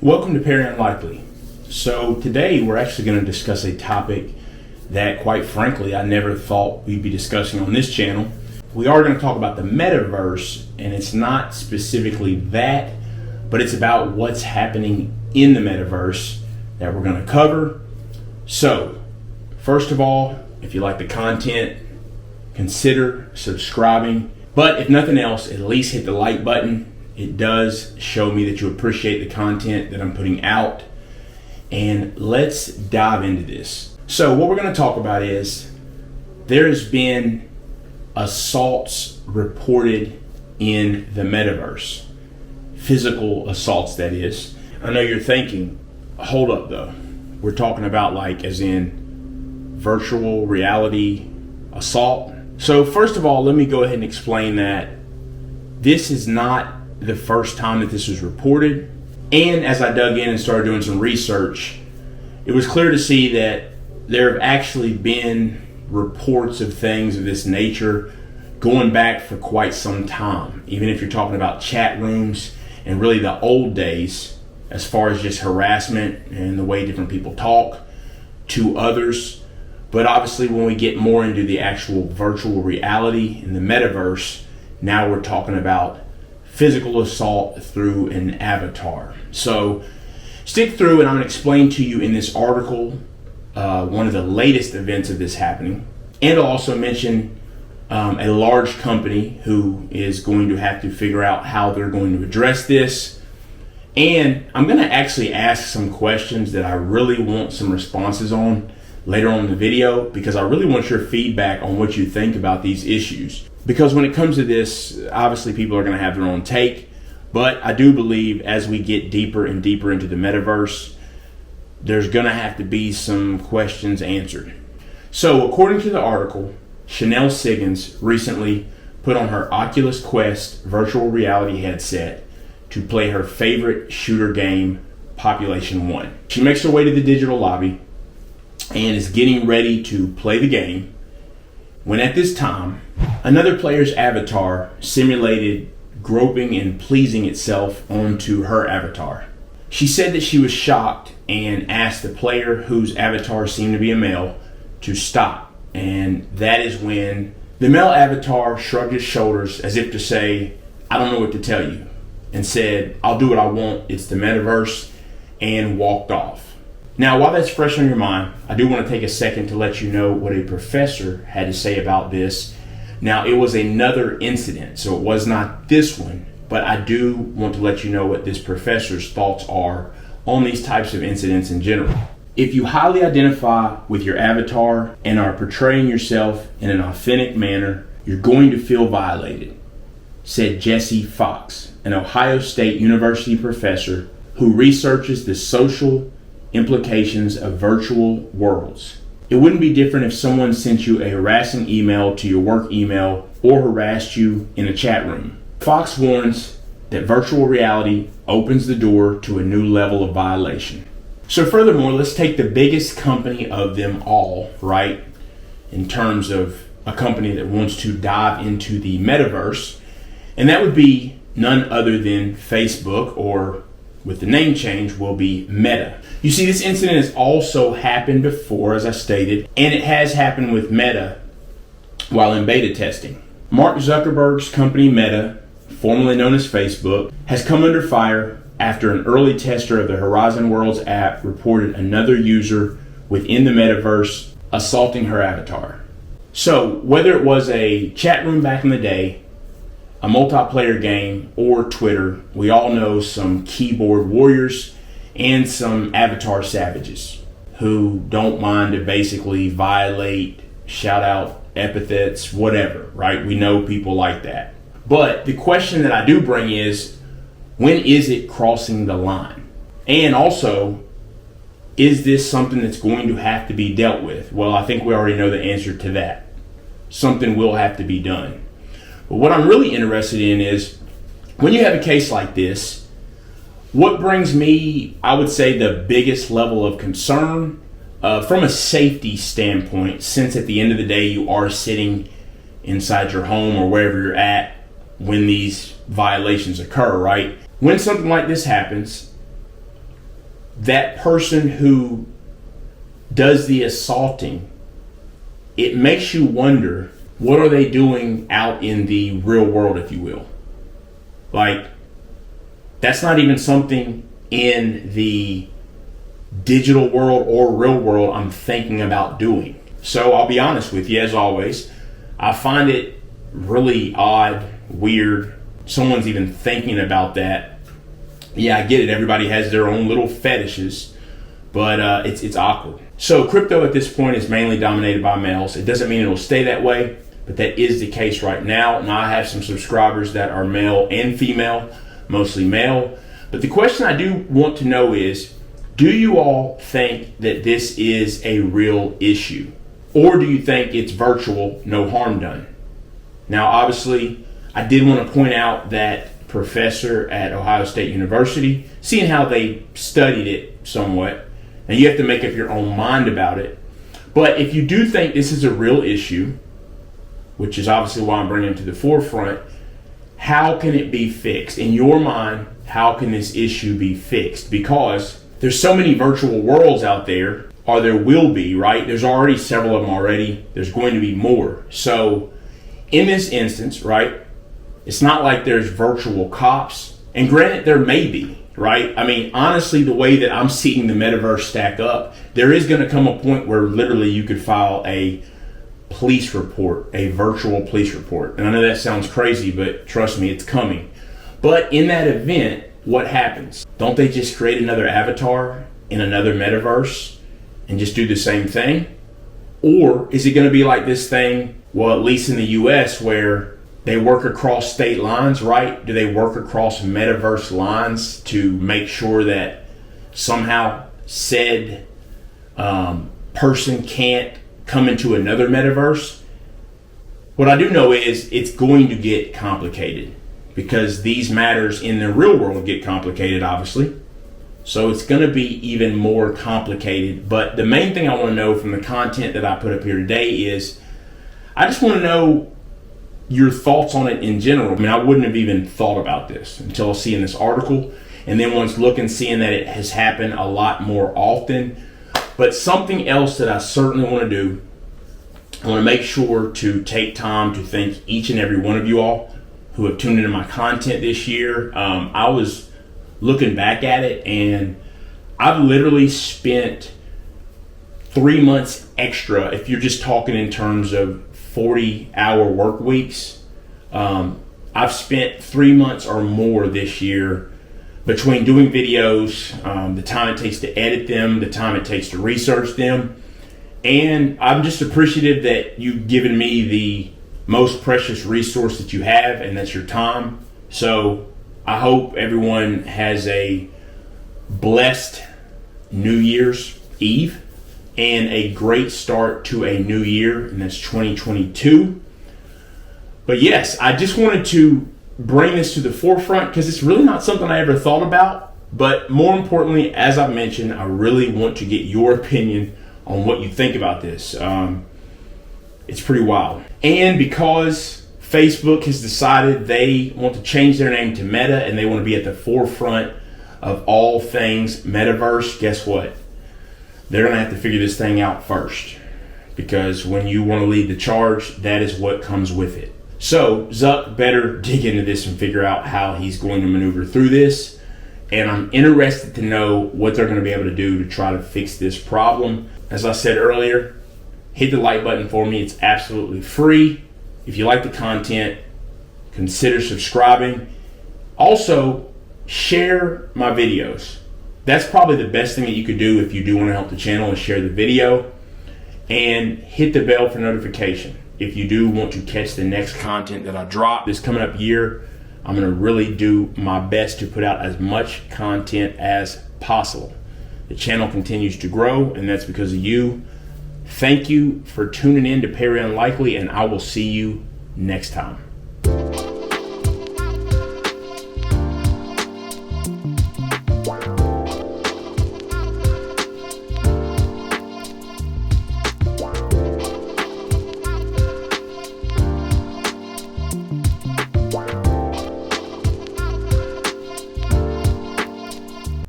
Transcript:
Welcome to Perry Unlikely. So today we're actually going to discuss a topic that, quite frankly, I never thought we'd be discussing on this channel. We are going to talk about the Metaverse, and it's not specifically that, but it's about what's happening in the Metaverse that we're going to cover. So, first of all, if you like the content, consider subscribing. But if nothing else, at least hit the like button. It does show me that you appreciate the content that I'm putting out. And let's dive into this. So what we're going to talk about is there's been assaults reported in the Metaverse. Physical assaults, that is. I know you're thinking, hold up though. We're talking about like as in virtual reality assault. So first of all, let me go ahead and explain that this is not the first time that this was reported. And as I dug in and started doing some research, it was clear to see that there have actually been reports of things of this nature going back for quite some time. Even if you're talking about chat rooms and really the old days, as far as just harassment and the way different people talk to others. But obviously when we get more into the actual virtual reality in the Metaverse, now we're talking about physical assault through an avatar. So stick through and I'm going to explain to you in this article one of the latest events of this happening. And I'll also mention a large company who is going to have to figure out how they're going to address this. And I'm going to actually ask some questions that I really want some responses on later on in the video, because I really want your feedback on what you think about these issues. Because when it comes to this, obviously people are going to have their own take, but I do believe as we get deeper and deeper into the Metaverse, there's going to have to be some questions answered. So according to the article, Chanel Siggins recently put on her Oculus Quest virtual reality headset to play her favorite shooter game, Population 1. She makes her way to the digital lobby and is getting ready to play the game when at this time, another player's avatar simulated groping and pleasing itself onto her avatar. She said that she was shocked and asked the player, whose avatar seemed to be a male, to stop. And that is when the male avatar shrugged his shoulders as if to say, I don't know what to tell you, and said, I'll do what I want, it's the Metaverse, and walked off. Now, while that's fresh on your mind, I do want to take a second to let you know what a professor had to say about this. Now, it was another incident, so it was not this one, but I do want to let you know what this professor's thoughts are on these types of incidents in general. If you highly identify with your avatar and are portraying yourself in an authentic manner, you're going to feel violated, said Jesse Fox, an Ohio State University professor who researches the social implications of virtual worlds. It wouldn't be different if someone sent you a harassing email to your work email or harassed you in a chat room. Fox warns that virtual reality opens the door to a new level of violation. So furthermore, let's take the biggest company of them all, right? In terms of a company that wants to dive into the Metaverse, and that would be none other than Facebook, or with the name change will be Meta. You see, this incident has also happened before, as I stated, and it has happened with Meta while in beta testing. Mark Zuckerberg's company Meta, formerly known as Facebook, has come under fire after an early tester of the Horizon Worlds app reported another user within the Metaverse assaulting her avatar. So whether it was a chat room back in the day, a multiplayer game, or Twitter, we all know some keyboard warriors and some avatar savages who don't mind to basically violate, shout out epithets, whatever, right? We know people like that. But the question that I do bring is, when is it crossing the line? And also, is this something that's going to have to be dealt with? Well, I think we already know the answer to that. Something will have to be done. But what I'm really interested in is, when you have a case like this, what brings me, I would say, the biggest level of concern from a safety standpoint, since at the end of the day you are sitting inside your home or wherever you're at when these violations occur, right? When something like this happens, that person who does the assaulting, it makes you wonder, what are they doing out in the real world, if you will? Like, that's not even something in the digital world or real world I'm thinking about doing. So I'll be honest with you, as always, I find it really odd, weird. Someone's even thinking about that. Yeah, I get it. Everybody has their own little fetishes, but it's awkward. So crypto at this point is mainly dominated by males. It doesn't mean it'll stay that way, but that is the case right now. Now I have some subscribers that are male and female, mostly male. But the question I do want to know is, do you all think that this is a real issue? Or do you think it's virtual, no harm done? Now, obviously, I did want to point out that professor at Ohio State University, seeing how they studied it somewhat, and you have to make up your own mind about it. But if you do think this is a real issue, which is obviously why I'm bringing it to the forefront, how can it be fixed? In your mind, how can this issue be fixed? Because there's so many virtual worlds out there, or there will be, right? There's already several of them already. There's going to be more. So in this instance, right, it's not like there's virtual cops. And granted, there may be, right? I mean, honestly, the way that I'm seeing the metaverse stack up, there is going to come a point where literally you could file a police report, a virtual police report. And I know that sounds crazy, but trust me, it's coming. But in that event, what happens? Don't they just create another avatar in another metaverse and just do the same thing? Or is it going to be like this thing, well, at least in the US, where they work across state lines, right? Do they work across metaverse lines to make sure that somehow said person can't come into another metaverse? What I do know is it's going to get complicated, because these matters in the real world get complicated, obviously. So it's going to be even more complicated. But the main thing I want to know from the content that I put up here today is, I just want to know your thoughts on it in general. I mean, I wouldn't have even thought about this until seeing this article. And then once looking, seeing that it has happened a lot more often. But something else that I certainly want to do, I want to make sure to take time to thank each and every one of you all who have tuned into my content this year. I was looking back at it, and I've literally spent 3 months extra, if you're just talking in terms of 40-hour work weeks. I've spent 3 months or more this year between doing videos, the time it takes to edit them, the time it takes to research them. And I'm just appreciative that you've given me the most precious resource that you have, and that's your time. So I hope everyone has a blessed New Year's Eve and a great start to a new year, and that's 2022. But yes, I just wanted to bring this to the forefront because it's really not something I ever thought about. But more importantly, as I mentioned, I really want to get your opinion on what you think about this. It's pretty wild. And because Facebook has decided they want to change their name to Meta and they want to be at the forefront of all things Metaverse, guess what? They're going to have to figure this thing out first. Because when you want to lead the charge, that is what comes with it. So Zuck better dig into this and figure out how he's going to maneuver through this. And I'm interested to know what they're going to be able to do to try to fix this problem. As I said earlier, hit the like button for me. It's absolutely free. If you like the content, consider subscribing. Also, share my videos. That's probably the best thing that you could do if you do want to help the channel, is share the video. And hit the bell for notification. If you do want to catch the next content that I drop this coming up year, I'm going to really do my best to put out as much content as possible. The channel continues to grow, and that's because of you. Thank you for tuning in to Perry Unlikely, and I will see you next time.